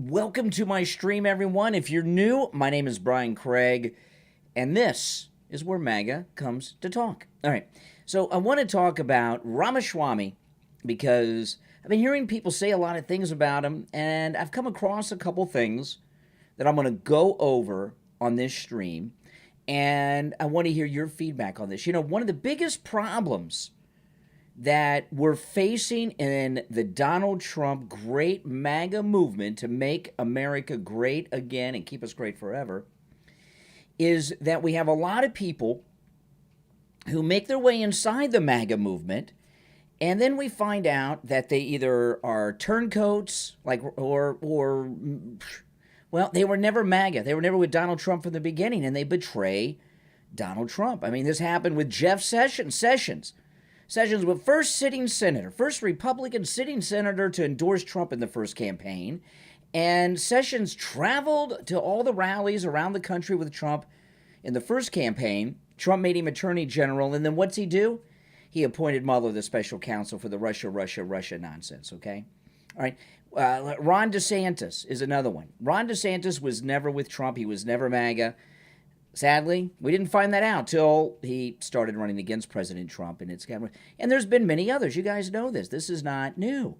Welcome to my stream, everyone. If you're new, my name is Brian Craig, and this is where MAGA comes to talk. All right, so I want to talk about Ramaswamy because I've been hearing people say a lot of things about him, and I've come across a couple things that I'm going to go over on this stream, and I want to hear your feedback on this. You know, one of the biggest problems that we're facing in the Donald Trump great MAGA movement to make America great again and keep us great forever is that we have a lot of people who make their way inside the MAGA movement, and then we find out that they either are turncoats, or they were never MAGA. They were never with Donald Trump from the beginning, and they betray Donald Trump. I mean, this happened with Jeff Sessions. Sessions was first Republican sitting senator to endorse Trump in the first campaign. And Sessions traveled to all the rallies around the country with Trump in the first campaign. Trump made him attorney general. And then what's he do? He appointed Mueller the special counsel for the Russia nonsense, okay? All right. Ron DeSantis is another one. Ron DeSantis was never with Trump. He was never MAGA. Sadly, we didn't find that out till he started running against President Trump, and there's been many others. You guys know this. This is not new.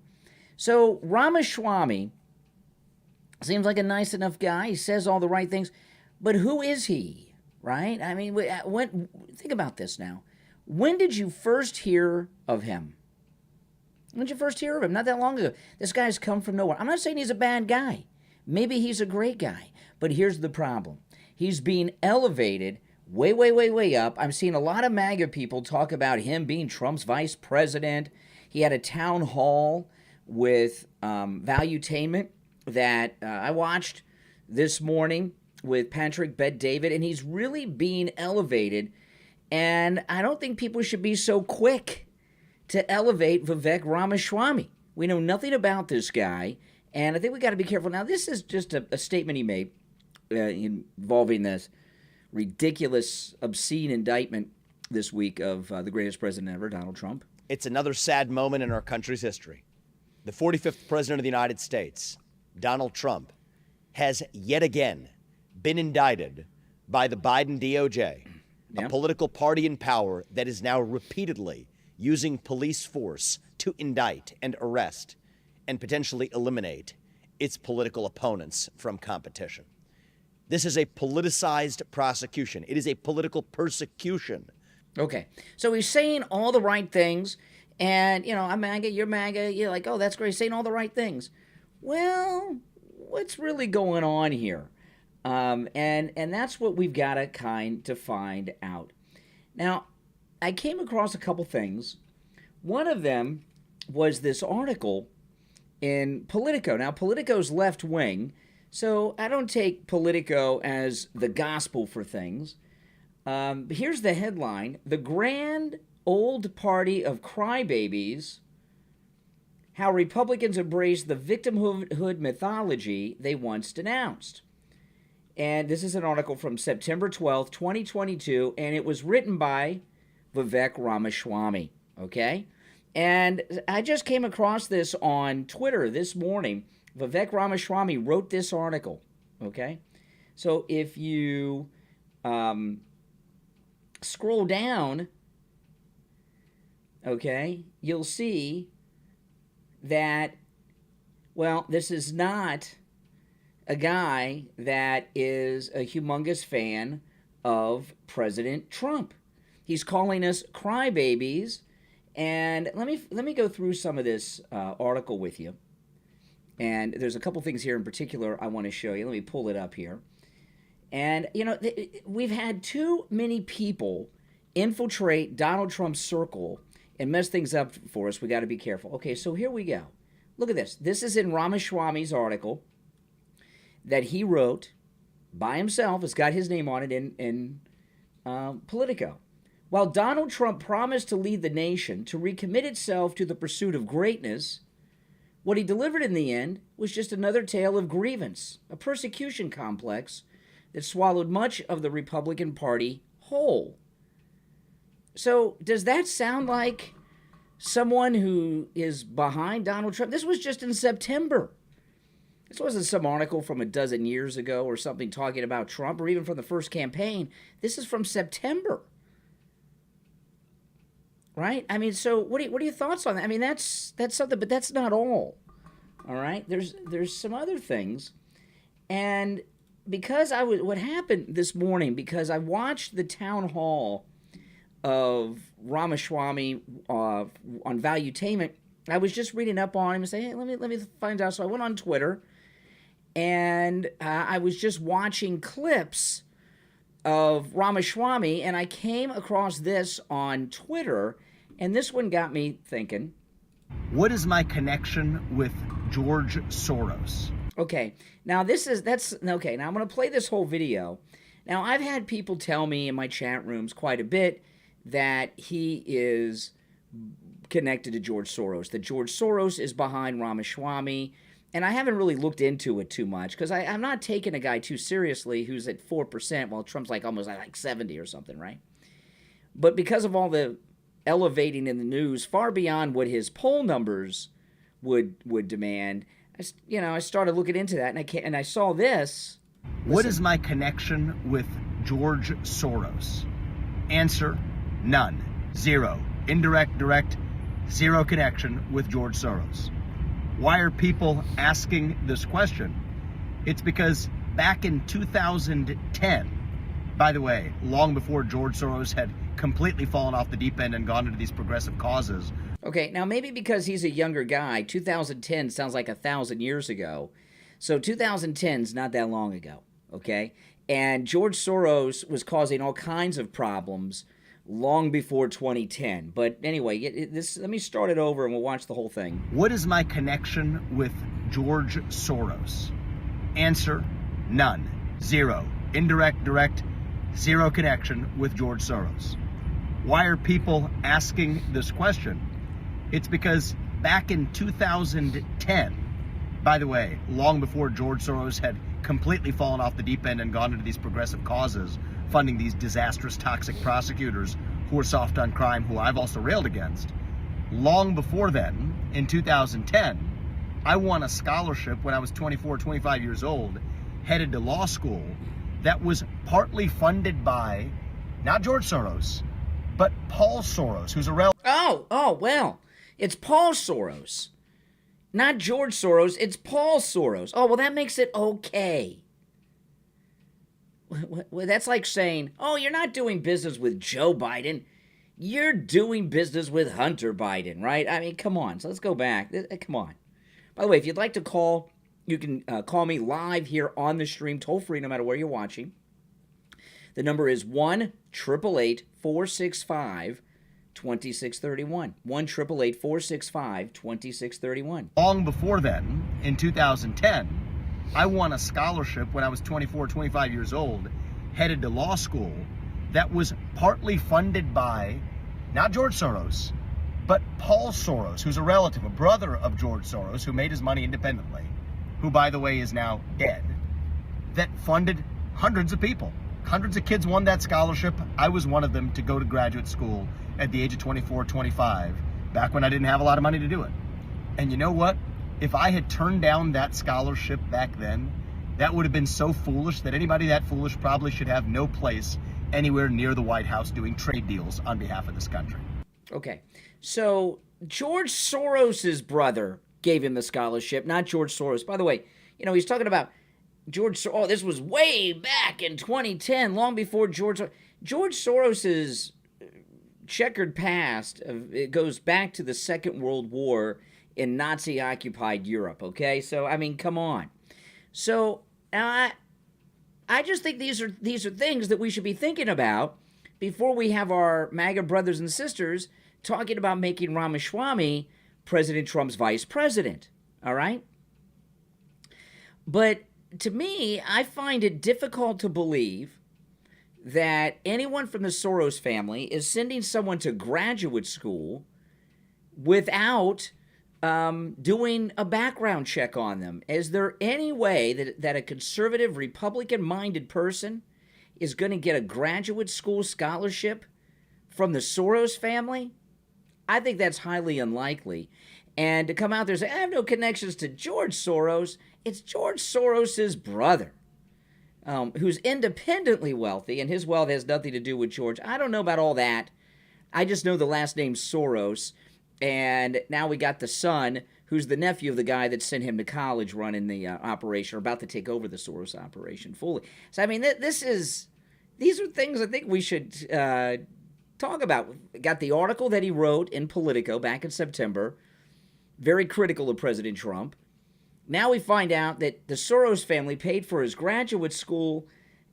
So Ramaswamy seems like a nice enough guy. He says all the right things, but who is he, right? I mean, think about this now. When did you first hear of him? When did you first hear of him? Not that long ago. This guy's come from nowhere. I'm not saying he's a bad guy. Maybe he's a great guy, but here's the problem. He's being elevated way up. I'm seeing a lot of MAGA people talk about him being Trump's vice president. He had a town hall with Valuetainment that I watched this morning with Patrick Bet-David, and he's really being elevated. And I don't think people should be so quick to elevate Vivek Ramaswamy. We know nothing about this guy, and I think we got to be careful. Now, this is just a statement he made. Involving this ridiculous, obscene indictment this week of the greatest president ever, Donald Trump. It's another sad moment in our country's history. The 45th president of the United States, Donald Trump, has yet again been indicted by the Biden DOJ, a political party in power that is now repeatedly using police force to indict and arrest and potentially eliminate its political opponents from competition. This is a politicized prosecution. It is a political persecution. Okay. So he's saying all the right things, and, you know, I'm MAGA, you're MAGA, you're like, oh, that's great, saying all the right things. Well, what's really going on here? And that's what we've got to kind to find out. Now, I came across a couple things. One of them was this article in Politico. Now, Politico's left wing, so I don't take Politico as the gospel for things. Here's the headline. The grand old party of crybabies, how Republicans embrace the victimhood mythology they once denounced. And this is an article from September 12th, 2022, and it was written by Vivek Ramaswamy, okay? And I just came across this on Twitter this morning. Vivek Ramaswamy wrote this article, okay? So if you scroll down, okay, you'll see that, well, this is not a guy that is a humongous fan of President Trump. He's calling us crybabies, and let me go through some of this article with you. And there's a couple things here in particular I want to show you. Let me pull it up here. And, you know, we've had too many people infiltrate Donald Trump's circle and mess things up for us. We got to be careful. Okay, so here we go. Look at this. This is in Ramaswamy's article that he wrote by himself. It's got his name on it in Politico. While Donald Trump promised to lead the nation to recommit itself to the pursuit of greatness, what he delivered in the end was just another tale of grievance, a persecution complex that swallowed much of the Republican Party whole. So does that sound like someone who is behind Donald Trump? This was just in September. This wasn't some article from a dozen years ago or something talking about Trump or even from the first campaign. This is from September. Right? I mean, so what are your thoughts on that? I mean, that's something, but that's not all. All right? There's some other things. And because what happened this morning, because I watched the town hall of Ramaswamy on Valuetainment, I was just reading up on him and saying, hey, let me find out. So I went on Twitter, and I was just watching clips of Ramaswamy, and I came across this on Twitter, and this one got me thinking. What is my connection with George Soros? Okay, now okay, now I'm going to play this whole video. Now, I've had people tell me in my chat rooms quite a bit that he is connected to George Soros, that George Soros is behind Ramaswamy, and I haven't really looked into it too much because I'm not taking a guy too seriously who's at 4% while Trump's like almost like 70 or something, right? But because of all the elevating in the news far beyond what his poll numbers would demand, I started looking into that, and I saw this. What is my connection with George Soros? Answer, none. Zero. Indirect, direct, zero connection with George Soros. Why are people asking this question? It's because back in 2010, by the way, long before George Soros had completely fallen off the deep end and gone into these progressive causes. Okay, now maybe because he's a younger guy, 2010 sounds like 1,000 years ago. So 2010's not that long ago, okay? And George Soros was causing all kinds of problems long before 2010. But anyway, let me start it over and we'll watch the whole thing. What is my connection with George Soros? Answer, none. Zero. Indirect, direct, zero connection with George Soros. Why are people asking this question? It's because back in 2010, by the way, long before George Soros had completely fallen off the deep end and gone into these progressive causes, funding these disastrous, toxic prosecutors who are soft on crime, who I've also railed against. Long before then, in 2010, I won a scholarship when I was 24, 25 years old, headed to law school, that was partly funded by, not George Soros, but Paul Soros, who's a relative. Oh, well, it's Paul Soros. Not George Soros, it's Paul Soros. Oh, well, that makes it okay. Well, that's like saying, oh, you're not doing business with Joe Biden. You're doing business with Hunter Biden, right? I mean, come on. So let's go back. Come on. By the way, if you'd like to call, you can call me live here on the stream, toll free, no matter where you're watching. The number is 1-888-465-2631. 1-888-465-2631. Long before then, in 2010, I won a scholarship when I was 24, 25 years old, headed to law school, that was partly funded by, not George Soros, but Paul Soros, who's a relative, a brother of George Soros, who made his money independently, who, by the way, is now dead, that funded hundreds of people. Hundreds of kids won that scholarship. I was one of them to go to graduate school at the age of 24, 25, back when I didn't have a lot of money to do it. And you know what? If I had turned down that scholarship back then, that would have been so foolish that anybody that foolish probably should have no place anywhere near the White House doing trade deals on behalf of this country. Okay, so George Soros's brother gave him the scholarship, not George Soros. By the way, he's talking about this was way back in 2010, long before George Soros's checkered past. It goes back to the Second World War in Nazi-occupied Europe, okay? So, I mean, come on. So, I just think these are things that we should be thinking about before we have our MAGA brothers and sisters talking about making Ramaswamy President Trump's vice president, all right? But to me, I find it difficult to believe that anyone from the Soros family is sending someone to graduate school without doing a background check on them. Is there any way that a conservative, Republican-minded person is going to get a graduate school scholarship from the Soros family? I think that's highly unlikely. And to come out there and say, I have no connections to George Soros, It's George Soros's brother, who's independently wealthy, and his wealth has nothing to do with George. I don't know about all that. I just know the last name Soros, and now we got the son, who's the nephew of the guy that sent him to college running the operation, or about to take over the Soros operation fully. So, I mean, these are things I think we should talk about. Got the article that he wrote in Politico back in September, very critical of President Trump. Now we find out that the Soros family paid for his graduate school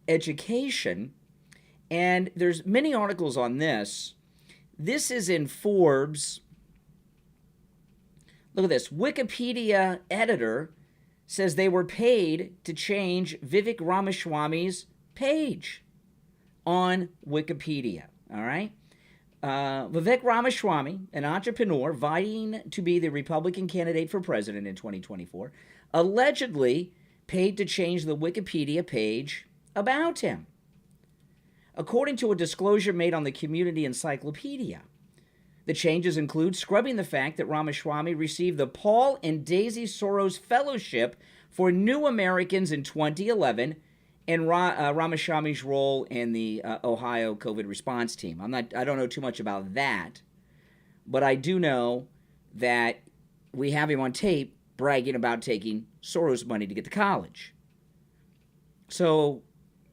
education, and there's many articles on this. This is in Forbes. Look at this. Wikipedia editor says they were paid to change Vivek Ramaswamy's page on Wikipedia. All right? Vivek Ramaswamy, an entrepreneur vying to be the Republican candidate for president in 2024, allegedly paid to change the Wikipedia page about him. According to a disclosure made on the Community Encyclopedia, the changes include scrubbing the fact that Ramaswamy received the Paul and Daisy Soros Fellowship for New Americans in 2011 and Ramaswamy's role in the Ohio COVID response team. I don't know too much about that, but I do know that we have him on tape bragging about taking Soros money to get to college. So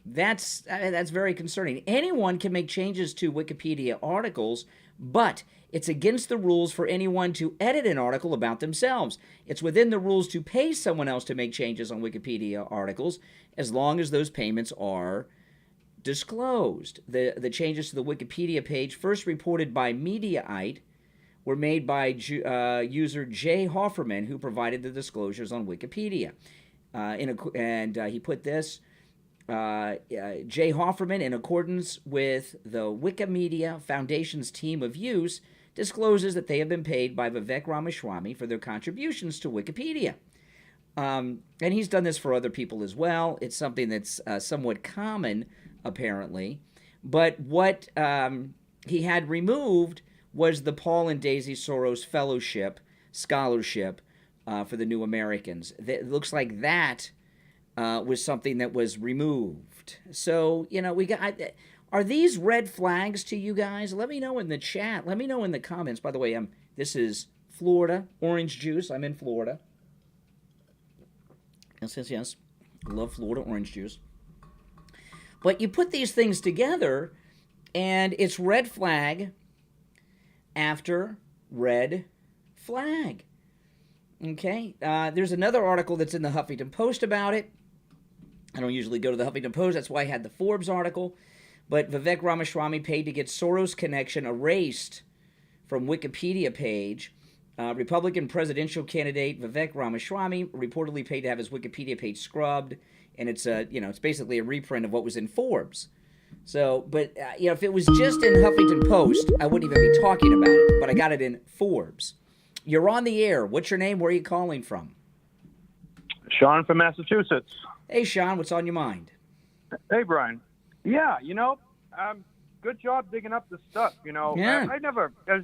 that's very concerning. Anyone can make changes to Wikipedia articles, but it's against the rules for anyone to edit an article about themselves. It's within the rules to pay someone else to make changes on Wikipedia articles, as long as those payments are disclosed. The changes to the Wikipedia page, first reported by Mediaite, were made by user Jay Hofferman, who provided the disclosures on Wikipedia. He put this, Jay Hofferman, in accordance with the Wikimedia Foundation's team of use, discloses that they have been paid by Vivek Ramaswamy for their contributions to Wikipedia. And he's done this for other people as well. It's something that's somewhat common, apparently. But what he had removed was the Paul and Daisy Soros Fellowship, scholarship for the New Americans. It looks like that was something that was removed. So, we got... Are these red flags to you guys? Let me know in the chat. Let me know in the comments. By the way, this is Florida, orange juice. I'm in Florida. Yes. I love Florida orange juice. But you put these things together, and it's red flag after red flag. Okay? There's another article that's in the Huffington Post about it. I don't usually go to the Huffington Post. That's why I had the Forbes article. But Vivek Ramaswamy paid to get Soros connection erased from Wikipedia page. Republican presidential candidate Vivek Ramaswamy reportedly paid to have his Wikipedia page scrubbed, and it's it's basically a reprint of what was in Forbes. So, but if it was just in Huffington Post, I wouldn't even be talking about it. But I got it in Forbes. You're on the air. What's your name? Where are you calling from? Sean from Massachusetts. Hey, Sean. What's on your mind? Hey, Brian. Yeah, good job digging up this stuff. Yeah. I never, as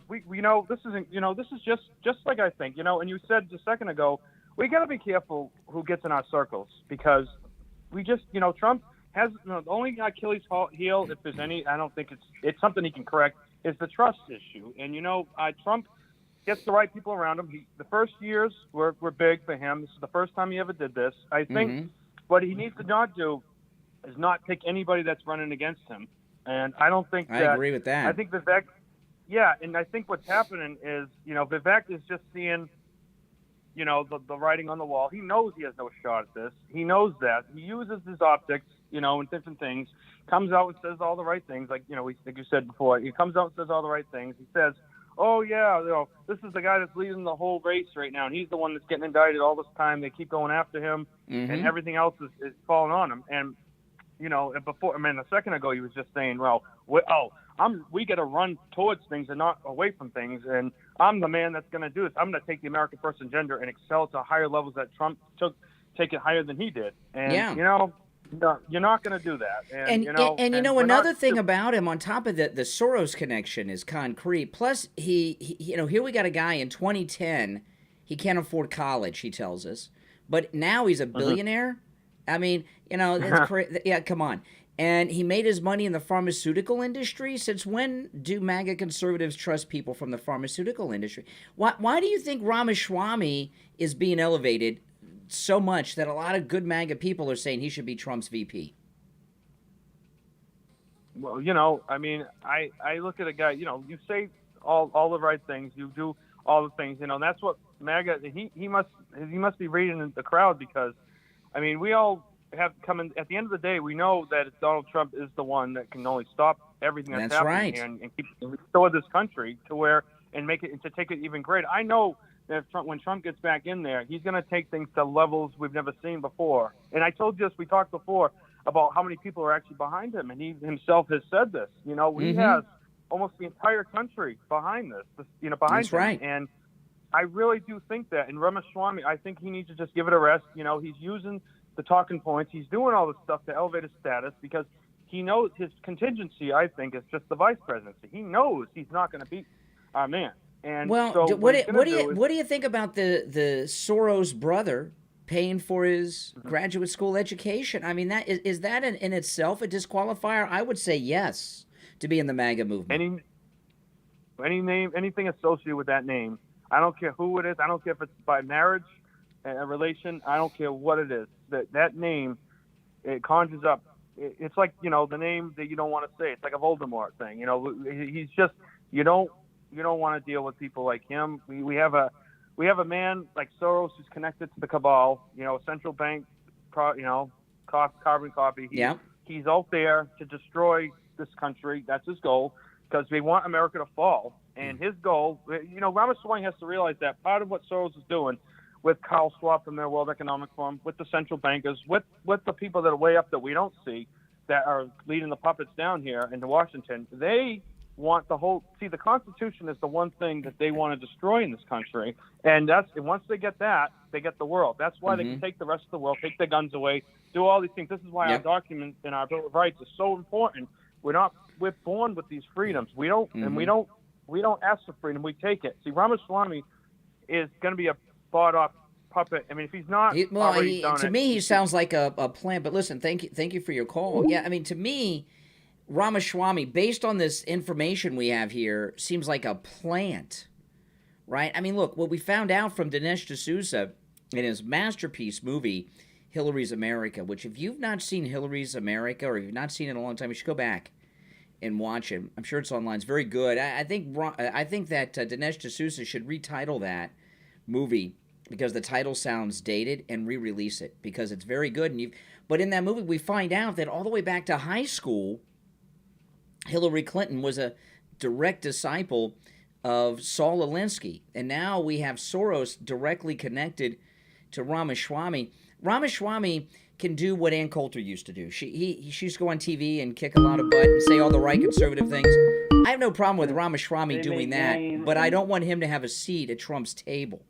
we this isn't, this is just like I think, and you said a second ago, we got to be careful who gets in our circles, because we just, Trump has the only Achilles heel, if there's any, I don't think it's something he can correct, is the trust issue. And, Trump gets the right people around him. The first years were big for him. This is the first time he ever did this. I think what he needs to not do is not pick anybody that's running against him. And I don't think I agree with that. I think Vivek, and I think what's happening is, Vivek is just seeing, the writing on the wall. He knows he has no shot at this. He knows that. He uses his optics, in different things, comes out and says all the right things. Like, like you said before, he comes out and says all the right things. He says, oh, yeah, this is the guy that's leading the whole race right now, and he's the one that's getting indicted all this time. They keep going after him, and everything else is falling on him. And, a second ago, he was just saying, we got to run towards things and not away from things, and I'm the man that's going to do this. I'm going to take the American first agenda and excel to higher levels that Trump take it higher than he did. And, no, you're not going to do that. And another thing about him, on top of the Soros connection, is concrete. Plus, he here we got a guy in 2010, he can't afford college, he tells us. but now he's a billionaire. I mean, that's yeah, come on. And he made his money in the pharmaceutical industry. Since when do MAGA conservatives trust people from the pharmaceutical industry? Why do you think Ramaswamy is being elevated so much that a lot of good MAGA people are saying he should be Trump's VP? Well, I mean, I look at a guy, you say all the right things, you do all the things, and that's what MAGA, he must be reading the crowd, because, I mean, we all have come in, at the end of the day, we know that Donald Trump is the one that can only stop everything that's happening and keep restore this country to where, and make it, and to take it even greater. I know that when Trump gets back in there, he's going to take things to levels we've never seen before. And I told you, we talked before about how many people are actually behind him, and he himself has said this. He has almost the entire country behind this. Behind That's him. right. And I really do think that. And Ramaswamy, I think he needs to just give it a rest. He's using the talking points. He's doing all this stuff to elevate his status, because he knows his contingency, I think, is just the vice presidency. He knows he's not going to beat our man. And well, so what do you think about the Soros brother paying for his graduate school education? I mean, is that in itself a disqualifier? I would say yes, to be in the MAGA movement. Any name, anything associated with that name, I don't care who it is. I don't care if it's by marriage, a relation. I don't care what it is. That name, it conjures up. It's like the name that you don't want to say. It's like a Voldemort thing. He's just you don't want to deal with people like him. We have a man like Soros who's connected to the cabal. A central bank, carbon copy. He's out there to destroy this country. That's his goal, because they want America to fall. And his goal, Ramaswamy has to realize that part of what Soros is doing with Carl Schwab from their World Economic Forum, with the central bankers, with the people that are way up that we don't see, that are leading the puppets down here in Washington, they want the Constitution is the one thing that they want to destroy in this country. And once they get that, they get the world. That's why they can take the rest of the world, take their guns away, do all these things. This is why our documents and our Bill of Rights is so important. We're born with these freedoms. We don't ask for freedom. We take it. See, Ramaswamy is going to be a bought-up puppet. I mean, if he's not to me, he sounds like a plant. But listen, thank you for your call. Yeah, I mean, to me, Ramaswamy, based on this information we have here, seems like a plant, right? I mean, look, what we found out from Dinesh D'Souza in his masterpiece movie, Hillary's America, which if you've not seen Hillary's America, or you've not seen it in a long time, you should go back and watch it. I'm sure it's online. It's very good. I think that Dinesh D'Souza should retitle that movie, because the title sounds dated, and re-release it, because it's very good. But in that movie, we find out that all the way back to high school, Hillary Clinton was a direct disciple of Saul Alinsky, and now we have Soros directly connected to Ramaswamy. Ramaswamy can do what Ann Coulter used to do. She used to go on TV and kick a lot of butt and say all the right conservative things. I have no problem with Ramaswamy doing that, but I don't want him to have a seat at Trump's table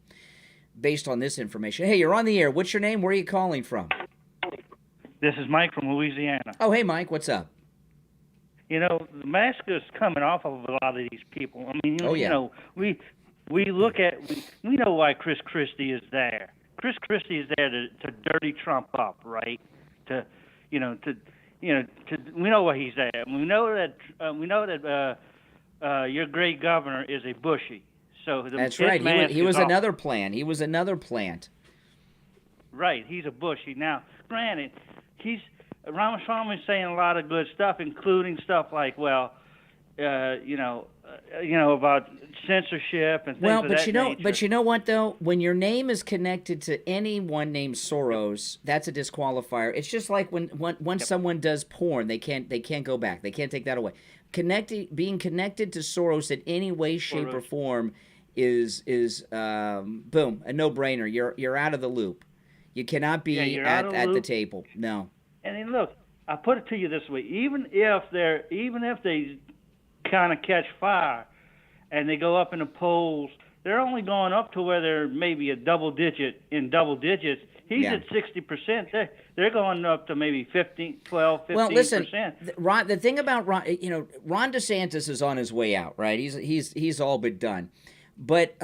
based on this information. Hey, you're on the air. What's your name? Where are you calling from? This is Mike from Louisiana. Oh, hey, Mike. What's up? The mask is coming off of a lot of these people. I mean, we look at, we know why Chris Christie is there. Chris Christie is there to dirty Trump up, right? We know why he's there. We know that your great governor is a Bushy. So that's right. He was another plant. He was another plant. Right. He's a Bushy. Now, granted, Ramaswamy's saying a lot of good stuff, including stuff like, about censorship and things of that nature. But you know what, though? When your name is connected to anyone named Soros, that's a disqualifier. It's just like when someone does porn, they can't go back. They can't take that away. Being connected to Soros in any way, shape, or form is boom, a no-brainer. You're out of the loop. You cannot be at the table. No. And then look, I put it to you this way: even if they kind of catch fire and they go up in the polls, they're only going up to where they're maybe double digits. He's at 60%. They're going up to maybe 15%. Well, listen, Ron, the thing about Ron DeSantis is on his way out, right? He's all but done. But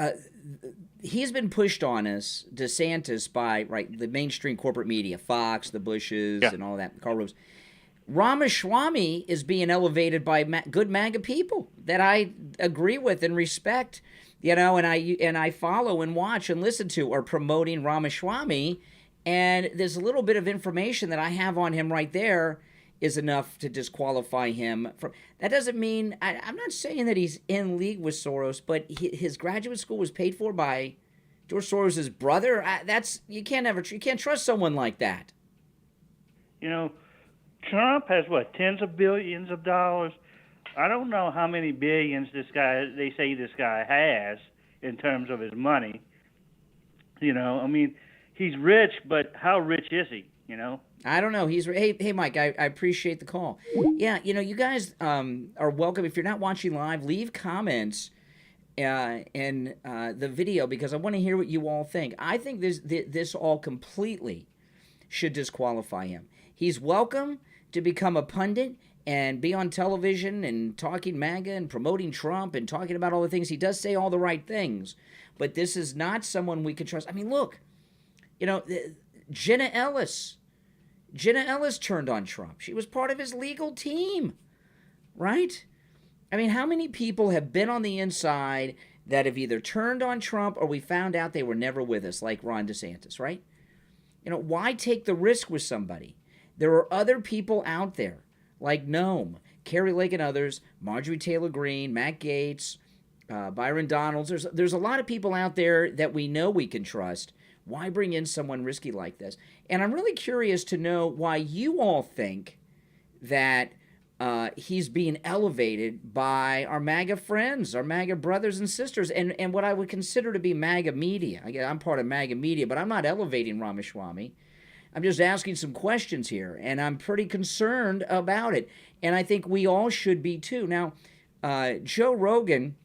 he's been pushed on us, DeSantis, by the mainstream corporate media, Fox, the Bushes, and all that, Karl Rove. Ramaswamy is being elevated by good MAGA people that I agree with and respect, and I follow and watch and listen to, are promoting Ramaswamy, and there's a little bit of information that I have on him right there is enough to disqualify him from. That doesn't mean I'm not saying that he's in league with Soros, but his graduate school was paid for by George Soros' brother. You can't trust someone like that. Trump has tens of billions of dollars. I don't know how many billions they say this guy has in terms of his money. He's rich, but how rich is he? I don't know. Hey, Mike. I appreciate the call. Yeah, you guys are welcome. If you're not watching live, leave comments in the video, because I want to hear what you all think. I think this all completely should disqualify him. He's welcome to become a pundit and be on television and talking MAGA and promoting Trump and talking about all the things. He does say all the right things, but this is not someone we can trust. I mean, look, Jenna Ellis turned on Trump. She was part of his legal team, right? I mean, how many people have been on the inside that have either turned on Trump or we found out they were never with us, like Ron DeSantis, right? Why take the risk with somebody? There are other people out there like Noam, Carrie Lake and others, Marjorie Taylor Greene, Matt Gaetz, Byron Donalds. There's a lot of people out there that we know we can trust. Why bring in someone risky like this? And I'm really curious to know why you all think that he's being elevated by our MAGA friends, our MAGA brothers and sisters, and what I would consider to be MAGA media. Again, I'm part of MAGA media, but I'm not elevating Ramaswamy. I'm just asking some questions here, and I'm pretty concerned about it. And I think we all should be too. Now, Joe Rogan,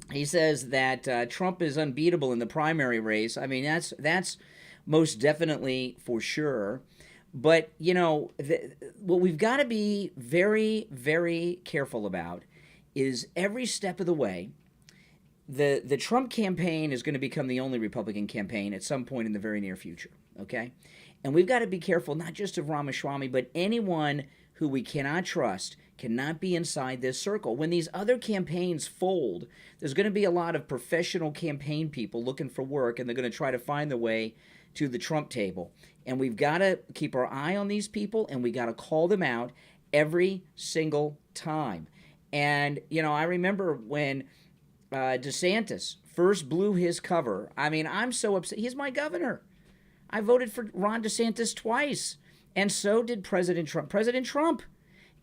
he says that Trump is unbeatable in the primary race. I mean, that's most definitely for sure. But, what we've got to be very, very careful about is every step of the way, the Trump campaign is going to become the only Republican campaign at some point in the very near future, okay? And we've got to be careful, not just of Ramaswamy, but anyone who we cannot trust cannot be inside this circle. When these other campaigns fold, there's going to be a lot of professional campaign people looking for work, and they're going to try to find their way to the Trump table. And we've got to keep our eye on these people, and we got to call them out every single time. And, I remember when DeSantis first blew his cover. I mean, I'm so upset. He's my governor. I voted for Ron DeSantis twice, and so did President Trump. President Trump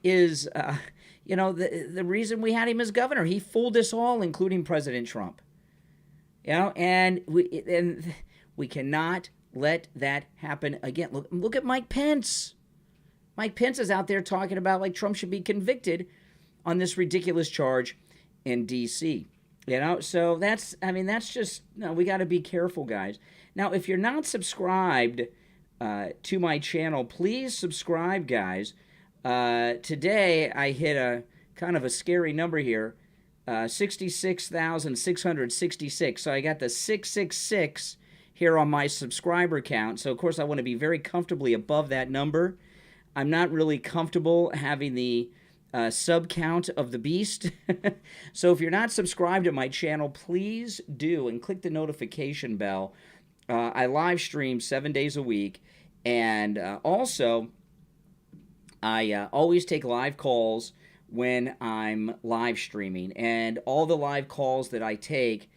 is, the reason we had him as governor. He fooled us all, including President Trump. And we cannot let that happen again. Look at Mike Pence. Mike Pence is out there talking about like Trump should be convicted on this ridiculous charge in D.C. So that's just, we got to be careful, guys. Now, if you're not subscribed to my channel, please subscribe, guys. Today, I hit a kind of a scary number here, 66,666. So I got the 666 here on my subscriber count. So, of course, I want to be very comfortably above that number. I'm not really comfortable having the sub count of the beast. So if you're not subscribed to my channel, please do and click the notification bell. I live stream 7 days a week, and also I always take live calls when I'm live streaming, and all the live calls that I take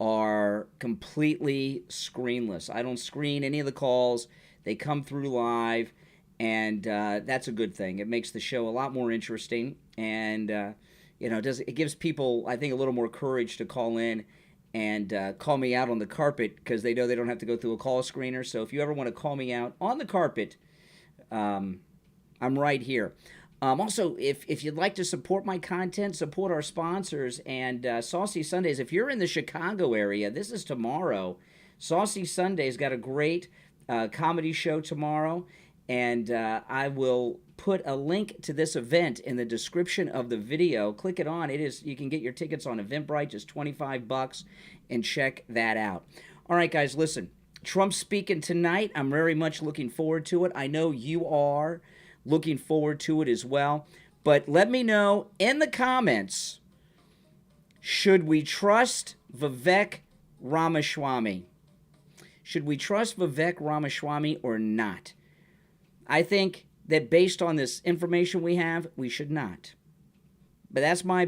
are completely screenless. I don't screen any of the calls. They come through live, and that's a good thing. It makes the show a lot more interesting, and it gives people, I think, a little more courage to call in and call me out on the carpet, because they know they don't have to go through a call screener. So if you ever want to call me out on the carpet, I'm right here. Also, if you'd like to support my content, support our sponsors, and Saucy Sundays, if you're in the Chicago area, this is tomorrow. Saucy Sundays got a great comedy show tomorrow, And I will put a link to this event in the description of the video. Click it on. You can get your tickets on Eventbrite, just $25, and check that out. All right, guys, listen. Trump's speaking tonight. I'm very much looking forward to it. I know you are looking forward to it as well. But let me know in the comments, should we trust Vivek Ramaswamy? Should we trust Vivek Ramaswamy or not? I think that based on this information we have, we should not. But that's my